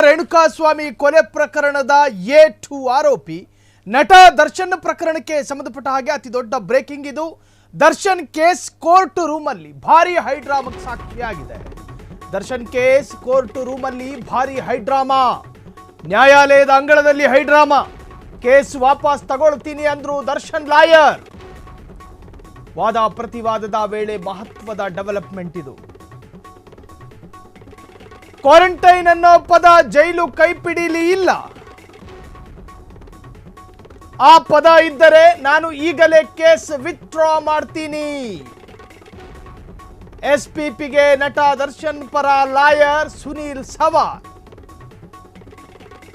ರೇಣುಕಾಸ್ವಾಮಿ ಕೊಲೆ ಪ್ರಕರಣದ A2 ಆರೋಪಿ ನಟ ದರ್ಶನ್ ಪ್ರಕರಣಕ್ಕೆ ಸಂಬಂಧಪಟ್ಟ ಹಾಗೆ ಅತಿ ದೊಡ್ಡ ಬ್ರೇಕಿಂಗ್ ಇದು. ದರ್ಶನ್ ಕೇಸ್ ಕೋರ್ಟ್ ರೂಮಲ್ಲಿ ಭಾರಿ ಹೈಡ್ರಾಮಾಗೆ ಸಾಕ್ಷಿಯಾಗಿದೆ. ದರ್ಶನ್ ಕೇಸ್ ಕೋರ್ಟ್ ರೂಮಲ್ಲಿ ಭಾರಿ ಹೈಡ್ರಾಮಾ, ನ್ಯಾಯಾಲಯದ ಅಂಗಳದಲ್ಲಿ ಹೈಡ್ರಾಮಾ. ಕೇಸ್ ವಾಪಸ್ ತಗೊಳ್ತೀನಿ ಅಂದ್ರು ದರ್ಶನ್ ಲಾಯರ್. ವಾದ ಪ್ರತಿವಾದದ ವೇಳೆ ಮಹತ್ವದ ಡೆವಲಪ್ಮೆಂಟ್ ಇದು. ಕ್ವಾರಂಟೈನ್ ಅನ್ನೋ ಪದ ಜೈಲು ಕೈಪಿಡಿಲಿ ಇಲ್ಲ. ಆ ಪದ ಇದ್ದರೆ ನಾನು ಈಗಲೇ ಕೇಸ್ ವಿತ್ಡ್ರಾ ಮಾಡ್ತೀನಿ. ಎಸ್ಪಿಪಿಗೆ ನಟ ದರ್ಶನ್ ಪರ ಲಾಯರ್ ಸುನೀಲ್ ಸವಾಲ್.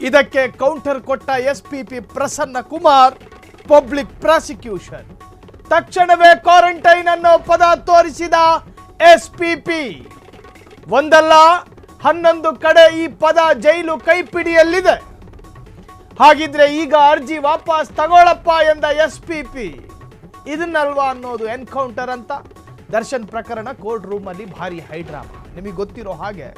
ಇದಕ್ಕೆ ಕೌಂಟರ್ ಕೊಟ್ಟ spp Prasanna Kumar. Public prosecution ತಕ್ಷಣವೇ ಕ್ವಾರಂಟೈನ್ ಅನ್ನೋ ಪದ ತೋರಿಸಿದ ಎಸ್ಪಿಪಿ. ಒಂದಲ್ಲ 11 ಕಡೆ ಈ ಪದ ಜೈಲು ಕೈಪಿಡಿಯಲ್ಲಿದೆ. ಹಾಗಿದ್ರೆ ಈಗ ಅರ್ಜಿ ವಾಪಸ್ ತಗೊಳ್ಳಪ್ಪ ಎಂದ ಎಸ್ಪಿಪಿ. ಇದನ್ನಲ್ವಾ ಅನ್ನೋದು ಎನ್ಕೌಂಟರ್ ಅಂತ. ದರ್ಶನ್ ಪ್ರಕರಣ ಕೋರ್ಟ್ ರೂಮಲ್ಲಿ ಭಾರಿ ಹೈಡ್ರಾಮಾ. ನಿಮಗೆ ಗೊತ್ತಿರೋ ಹಾಗೆ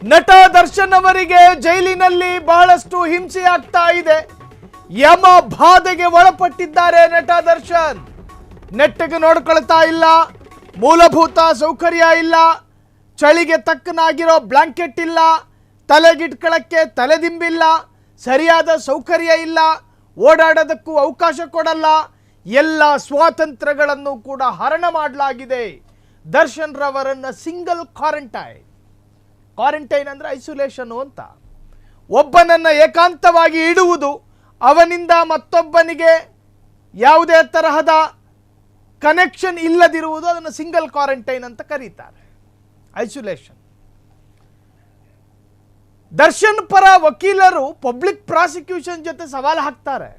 ನಟ ದರ್ಶನ್ ಅವರಿಗೆ ಜೈಲಿನಲ್ಲಿ ಬಹಳಷ್ಟು ಹಿಂಸೆ ಆಗ್ತಾ ಇದೆ. ಯಮ ಬಾಧೆಗೆ ಒಳಪಟ್ಟಿದ್ದಾರೆ ನಟ ದರ್ಶನ್. ನೆಟ್ಟಿಗೆ ನೋಡ್ಕೊಳ್ತಾ ಇಲ್ಲ, ಮೂಲಭೂತ ಸೌಕರ್ಯ ಇಲ್ಲ, ಚಳಿಗೆ ತಕ್ಕನಾಗಿರೋ ಬ್ಲಾಂಕೆಟ್ ಇಲ್ಲ, ತಲೆಗಿಟ್ಕೊಳ್ಳಕ್ಕೆ ತಲೆದಿಂಬಿಲ್ಲ, ಸರಿಯಾದ ಸೌಕರ್ಯ ಇಲ್ಲ, ಓಡಾಡೋದಕ್ಕೂ ಅವಕಾಶ ಕೊಡಲ್ಲ. ಎಲ್ಲ ಸ್ವಾತಂತ್ರ್ಯಗಳನ್ನು ಕೂಡ ಹರಣ ಮಾಡಲಾಗಿದೆ. ದರ್ಶನ್ ರವರನ್ನು ಸಿಂಗಲ್ ಕ್ವಾರಂಟೈನ್ ಅಂದರೆ ಐಸೋಲೇಷನ್ ಅಂತ. ಒಬ್ಬನನ್ನು ಏಕಾಂತವಾಗಿ ಇಡುವುದು, ಅವನಿಂದ ಮತ್ತೊಬ್ಬನಿಗೆ ಯಾವುದೇ ತರಹದ ಕನೆಕ್ಷನ್ ಇಲ್ಲದಿರುವುದು, ಅದನ್ನು ಸಿಂಗಲ್ ಕ್ವಾರಂಟೈನ್ ಅಂತ ಕರೀತಾರೆ, ಐಸೋಲೇಷನ್. ದರ್ಶನ್ ಪರ ವಕೀಲರು ಪಬ್ಲಿಕ್ ಪ್ರಾಸಿಕ್ಯೂಷನ್ ಜೊತೆ ಸವಾಲು ಹಾಕ್ತಾರೆ.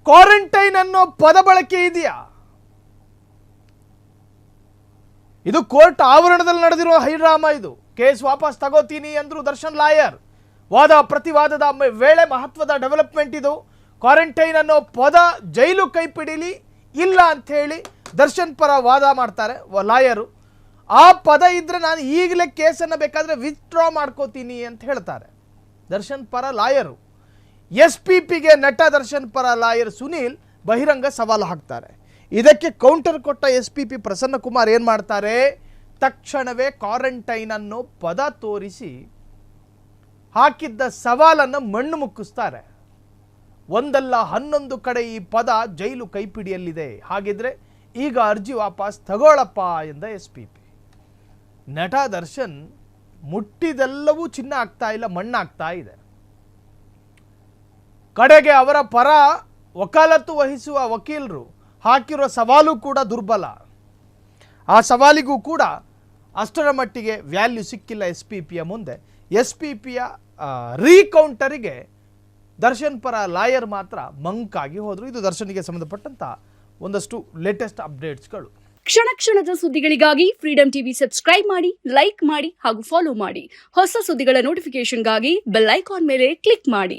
ಕ್ವಾರಂಟೈನ್ ಅನ್ನೋ ಪದ ಬಳಕೆ ಇದೆಯಾ? ಇದು ಕೋರ್ಟ್ ಆವರಣದಲ್ಲಿ ನಡೆದಿರುವ ಹೈಡ್ರಾಮಾ. ಇದು ಕೇಸ್ ವಾಪಸ್ ತಗೋತೀನಿ ಅಂದ್ರು ದರ್ಶನ್ ಲಾಯರ್. ವಾದ ಪ್ರತಿವಾದದ ವೇಳೆ ಮಹತ್ವದ ಡೆವಲಪ್ಮೆಂಟ್ ಇದು. ಕ್ವಾರಂಟೈನ್ ಅನ್ನೋ ಪದ ಜೈಲು ಕೈಪಿಡಿಲಿ ಇಲ್ಲ ಅಂತ ಹೇಳಿ ದರ್ಶನ್ ಪರ ವಾದ ಮಾಡ್ತಾರೆ ಲಾಯರು. ಆ ಪದ ಇದ್ರೆ ನಾನು ಈಗಲೇ ಕೇಸನ್ನು ಬೇಕಾದರೆ ವಿತ್ಡ್ರಾ ಮಾಡ್ಕೋತೀನಿ ಅಂತ ಹೇಳ್ತಾರೆ ದರ್ಶನ್ ಪರ ಲಾಯರು. ಎಸ್ಪಿಪಿಗೆ ನಟ ದರ್ಶನ್ ಪರ ಲಾಯರ್ ಸುನೀಲ್ ಬಹಿರಂಗ ಸವಾಲು ಹಾಕ್ತಾರೆ. ಇದಕ್ಕೆ ಕೌಂಟರ್ ಕೊಟ್ಟ ಎಸ್ಪಿಪಿ ಪ್ರಸನ್ನ ಕುಮಾರ್ ಏನು ಮಾಡ್ತಾರೆ, ತಕ್ಷಣವೇ ಕ್ವಾರಂಟೈನ್ ಅನ್ನೋ ಪದ ತೋರಿಸಿ ಹಾಕಿದ್ದ ಸವಾಲನ್ನು ಮಣ್ಣು ಮುಕ್ಕಿಸ್ತಾರೆ. ಒಂದಲ್ಲ 11 ಕಡೆ ಈ ಪದ ಜೈಲು ಕೈಪಿಡಿಯಲ್ಲಿದೆ. ಹಾಗಿದ್ರೆ ಈಗ ಅರ್ಜಿ ವಾಪಸ್ ತಗೊಳ್ಳಪ್ಪ ಎಂದ ಎಸ್ಪಿಪಿ. ನಟ ದರ್ಶನ್ ಮುಟ್ಟಿದೆಲ್ಲವೂ ಚಿನ್ನ ಆಗ್ತಾ ಇಲ್ಲ, ಮಣ್ಣಾಗ್ತಾ ಇದೆ. ಕಡೆಗೆ ಅವರ ಪರ ವಕಾಲತ್ತು ವಹಿಸುವ ವಕೀಲರು ಹಾಕಿರೋ ಸವಾಲು ಕೂಡ ದುರ್ಬಲ. ಆ ಸವಾಲಿಗೂ ಕೂಡ ಅಷ್ಟರ ಮಟ್ಟಿಗೆ ವ್ಯಾಲ್ಯೂ ಸಿಕ್ಕಿಲ್ಲ ಎಸ್ಪಿಪಿಯ ಮುಂದೆ. ಎಸ್ಪಿಪಿಯ ರೀಕೌಂಟರಿಗೆ ದರ್ಶನ್ ಪರ ಲಾಯರ್ ಮಾತ್ರ ಮಂಕಾಗಿ ಹೋದರು. ಇದು ದರ್ಶನ್ಗೆ ಸಂಬಂಧಪಟ್ಟಂತ ಒಂದಷ್ಟು ಲೇಟೆಸ್ಟ್ ಅಪ್ಡೇಟ್ಸ್ಗಳು. ಕ್ಷಣ ಕ್ಷಣದ ಸುದ್ದಿಗಳಿಗಾಗಿ ಫ್ರೀಡಂ ಟಿವಿ ಸಬ್ಸ್ಕ್ರೈಬ್ ಮಾಡಿ, ಲೈಕ್ ಮಾಡಿ ಹಾಗೂ ಫಾಲೋ ಮಾಡಿ. ಹೊಸ ಸುದ್ದಿಗಳ ನೋಟಿಫಿಕೇಶನ್ಗಾಗಿ ಬೆಲ್ ಐಕಾನ್ ಮೇಲೆ ಕ್ಲಿಕ್ ಮಾಡಿ.